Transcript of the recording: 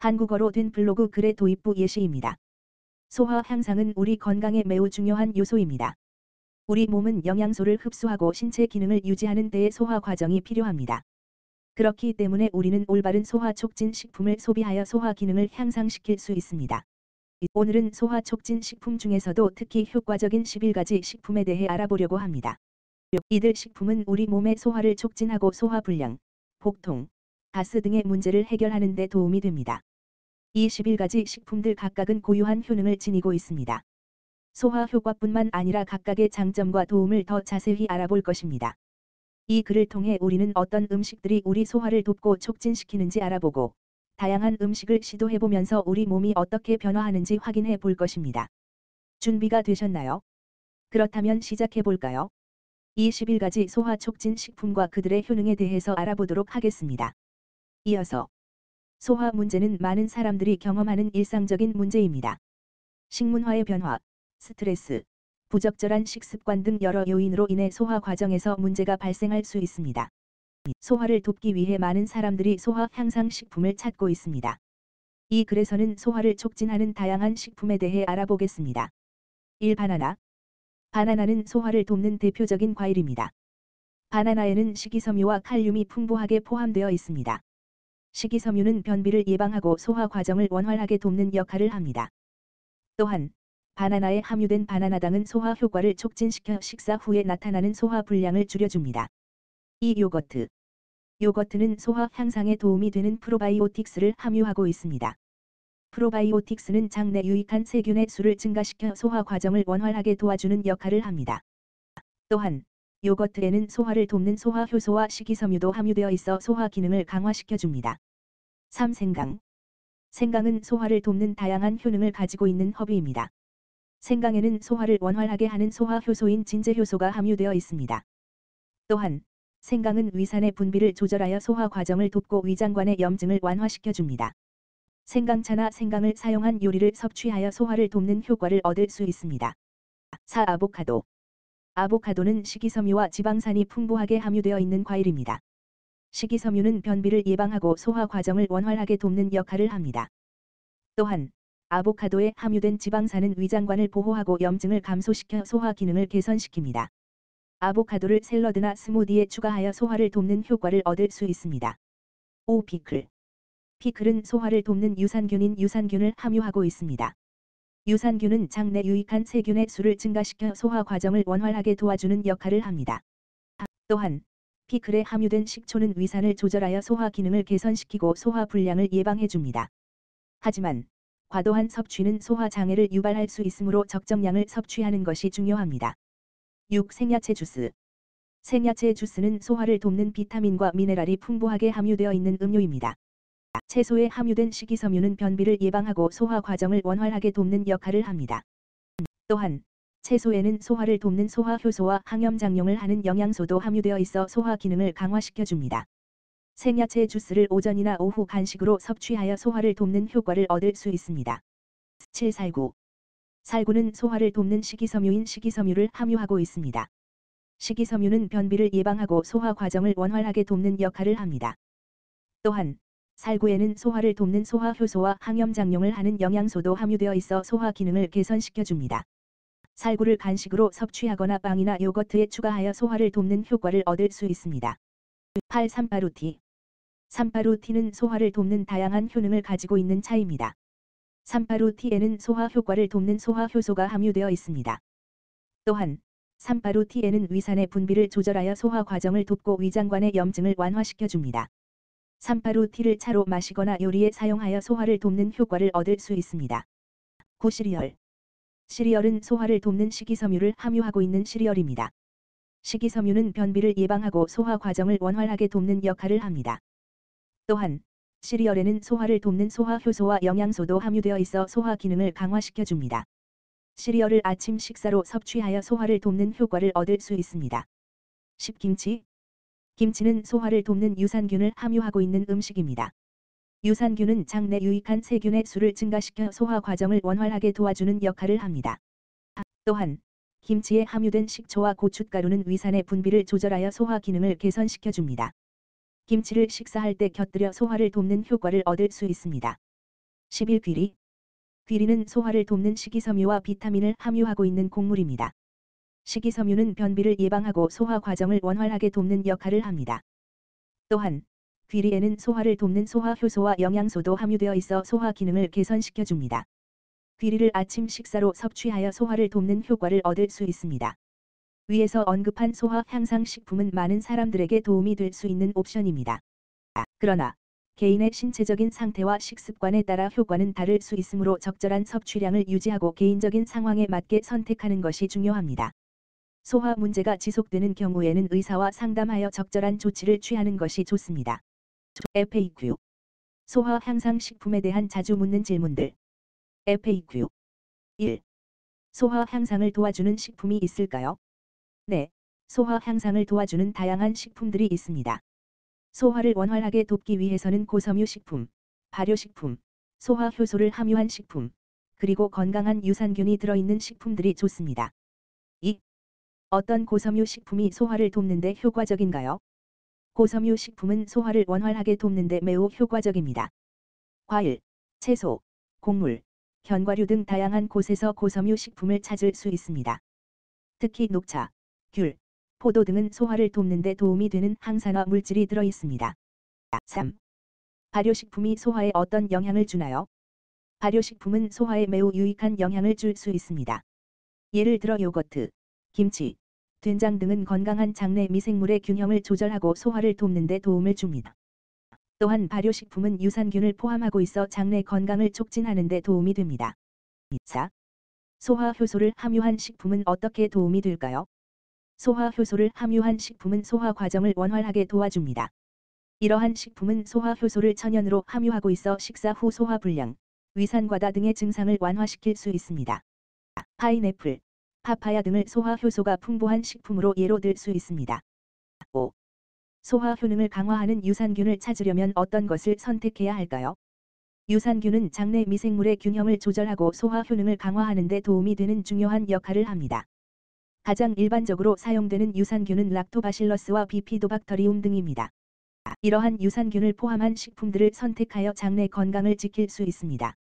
한국어로 된 블로그 글의 도입부 예시입니다. 소화 향상은 우리 건강에 매우 중요한 요소입니다. 우리 몸은 영양소를 흡수하고 신체 기능을 유지하는 데에 소화 과정이 필요합니다. 그렇기 때문에 우리는 올바른 소화 촉진 식품을 소비하여 소화 기능을 향상시킬 수 있습니다. 오늘은 소화 촉진 식품 중에서도 특히 효과적인 11가지 식품에 대해 알아보려고 합니다. 이들 식품은 우리 몸의 소화를 촉진하고 소화불량, 복통, 가스 등의 문제를 해결하는 데 도움이 됩니다. 이 11가지 식품들 각각은 고유한 효능을 지니고 있습니다. 소화 효과뿐만 아니라 각각의 장점과 도움을 더 자세히 알아볼 것입니다. 이 글을 통해 우리는 어떤 음식들이 우리 소화를 돕고 촉진시키는지 알아보고 다양한 음식을 시도해보면서 우리 몸이 어떻게 변화하는지 확인해 볼 것입니다. 준비가 되셨나요? 그렇다면 시작해볼까요? 이 11가지 소화 촉진 식품과 그들의 효능에 대해서 알아보도록 하겠습니다. 이어서 소화 문제는 많은 사람들이 경험하는 일상적인 문제입니다. 식문화의 변화, 스트레스, 부적절한 식습관 등 여러 요인으로 인해 소화 과정에서 문제가 발생할 수 있습니다. 소화를 돕기 위해 많은 사람들이 소화 향상 식품을 찾고 있습니다. 이 글에서는 소화를 촉진하는 다양한 식품에 대해 알아보겠습니다. 1. 바나나. 바나나는 소화를 돕는 대표적인 과일입니다. 바나나에는 식이섬유와 칼륨이 풍부하게 포함되어 있습니다. 식이섬유는 변비를 예방하고 소화 과정을 원활하게 돕는 역할을 합니다. 또한 바나나에 함유된 바나나당은 소화 효과를 촉진시켜 식사 후에 나타나는 소화 불량을 줄여줍니다. 2. 요거트. 요거트는 소화 향상에 도움이 되는 프로바이오틱스를 함유하고 있습니다. 프로바이오틱스는 장내 유익한 세균의 수를 증가시켜 소화 과정을 원활하게 도와주는 역할을 합니다. 또한 요거트에는 소화를 돕는 소화 효소와 식이섬유도 함유되어 있어 소화 기능을 강화시켜줍니다. 3. 생강. 생강은 소화를 돕는 다양한 효능을 가지고 있는 허브입니다. 생강에는 소화를 원활하게 하는 소화 효소인 진제 효소가 함유되어 있습니다. 또한 생강은 위산의 분비를 조절하여 소화 과정을 돕고 위장관의 염증을 완화시켜줍니다. 생강차나 생강을 사용한 요리를 섭취하여 소화를 돕는 효과를 얻을 수 있습니다. 4. 아보카도. 아보카도는 식이섬유와 지방산이 풍부하게 함유되어 있는 과일입니다. 식이섬유는 변비를 예방하고 소화 과정을 원활하게 돕는 역할을 합니다. 또한 아보카도에 함유된 지방산은 위장관을 보호하고 염증을 감소시켜 소화 기능을 개선시킵니다. 아보카도를 샐러드나 스무디에 추가하여 소화를 돕는 효과를 얻을 수 있습니다. 5. 피클. 피클은 소화를 돕는 유산균인 유산균을 함유하고 있습니다. 유산균은 장내 유익한 세균의 수를 증가시켜 소화 과정을 원활하게 도와주는 역할을 합니다. 또한 피클에 함유된 식초는 위산을 조절하여 소화 기능을 개선시키고 소화 불량을 예방해줍니다. 하지만 과도한 섭취는 소화 장애를 유발할 수 있으므로 적정량을 섭취하는 것이 중요합니다. 6. 생야채 주스. 생야채 주스는 소화를 돕는 비타민과 미네랄이 풍부하게 함유되어 있는 음료입니다. 채소에 함유된 식이섬유는 변비를 예방하고 소화 과정을 원활하게 돕는 역할을 합니다. 또한 채소에는 소화를 돕는 소화 효소와 항염작용을 하는 영양소도 함유되어 있어 소화 기능을 강화시켜줍니다. 생야채 주스를 오전이나 오후 간식으로 섭취하여 소화를 돕는 효과를 얻을 수 있습니다. 7. 살구. 살구는 소화를 돕는 식이섬유인 식이섬유를 함유하고 있습니다. 식이섬유는 변비를 예방하고 소화 과정을 원활하게 돕는 역할을 합니다. 또한 살구에는 소화를 돕는 소화 효소와 항염작용을 하는 영양소도 함유되어 있어 소화 기능을 개선시켜줍니다. 살구를 간식으로 섭취하거나 빵이나 요거트에 추가하여 소화를 돕는 효과를 얻을 수 있습니다. 8. 삼파루티. 삼파루티는 소화를 돕는 다양한 효능을 가지고 있는 차입니다. 삼파루티에는 소화 효과를 돕는 소화 효소가 함유되어 있습니다. 또한 삼파루티에는 위산의 분비를 조절하여 소화 과정을 돕고 위장관의 염증을 완화시켜줍니다. 삼파루티를 차로 마시거나 요리에 사용하여 소화를 돕는 효과를 얻을 수 있습니다. 9. 시리얼. 시리얼은 소화를 돕는 식이섬유를 함유하고 있는 시리얼입니다. 식이섬유는 변비를 예방하고 소화 과정을 원활하게 돕는 역할을 합니다. 또한 시리얼에는 소화를 돕는 소화 효소와 영양소도 함유되어 있어 소화 기능을 강화시켜줍니다. 시리얼을 아침 식사로 섭취하여 소화를 돕는 효과를 얻을 수 있습니다. 10. 김치. 김치는 소화를 돕는 유산균을 함유하고 있는 음식입니다. 유산균은 장내 유익한 세균의 수를 증가시켜 소화 과정을 원활하게 도와주는 역할을 합니다. 또한 김치에 함유된 식초와 고춧가루는 위산의 분비를 조절하여 소화 기능을 개선시켜줍니다. 김치를 식사할 때 곁들여 소화를 돕는 효과를 얻을 수 있습니다. 11. 귀리는 소화를 돕는 식이섬유와 비타민을 함유하고 있는 곡물입니다. 식이섬유는 변비를 예방하고 소화 과정을 원활하게 돕는 역할을 합니다. 또한 귀리에는 소화를 돕는 소화 효소와 영양소도 함유되어 있어 소화 기능을 개선시켜 줍니다. 귀리를 아침 식사로 섭취하여 소화를 돕는 효과를 얻을 수 있습니다. 위에서 언급한 소화 향상 식품은 많은 사람들에게 도움이 될 수 있는 옵션입니다. 그러나 개인의 신체적인 상태와 식습관에 따라 효과는 다를 수 있으므로 적절한 섭취량을 유지하고 개인적인 상황에 맞게 선택하는 것이 중요합니다. 소화 문제가 지속되는 경우에는 의사와 상담하여 적절한 조치를 취하는 것이 좋습니다. FAQ. 소화 향상 식품에 대한 자주 묻는 질문들. FAQ. 1. 소화 향상을 도와주는 식품이 있을까요? 네, 소화 향상을 도와주는 다양한 식품들이 있습니다. 소화를 원활하게 돕기 위해서는 고섬유 식품, 발효식품, 소화 효소를 함유한 식품, 그리고 건강한 유산균이 들어있는 식품들이 좋습니다. 2. 어떤 고섬유 식품이 소화를 돕는 데 효과적인가요? 고섬유 식품은 소화를 원활하게 돕는 데 매우 효과적입니다. 과일, 채소, 곡물, 견과류 등 다양한 곳에서 고섬유 식품을 찾을 수 있습니다. 특히 녹차, 귤, 포도 등은 소화를 돕는 데 도움이 되는 항산화 물질이 들어 있습니다. 3. 발효식품이 소화에 어떤 영향을 주나요? 발효식품은 소화에 매우 유익한 영향을 줄 수 있습니다. 예를 들어 요거트, 김치, 된장 등은 건강한 장내 미생물의 균형을 조절하고 소화를 돕는 데 도움을 줍니다. 또한 발효식품은 유산균을 포함하고 있어 장내 건강을 촉진하는 데 도움이 됩니다. 4. 소화 효소를 함유한 식품은 어떻게 도움이 될까요? 소화 효소를 함유한 식품은 소화 과정을 원활하게 도와줍니다. 이러한 식품은 소화 효소를 천연으로 함유하고 있어 식사 후 소화 불량, 위산과다 등의 증상을 완화시킬 수 있습니다. 파인애플, 파파야 등을 소화 효소가 풍부한 식품으로 예로 들 수 있습니다. 5. 소화 효능을 강화하는 유산균을 찾으려면 어떤 것을 선택해야 할까요? 유산균은 장내 미생물의 균형을 조절하고 소화 효능을 강화하는 데 도움이 되는 중요한 역할을 합니다. 가장 일반적으로 사용되는 유산균은 락토바실러스와 비피도박터리움 등입니다. 이러한 유산균을 포함한 식품들을 선택하여 장내 건강을 지킬 수 있습니다.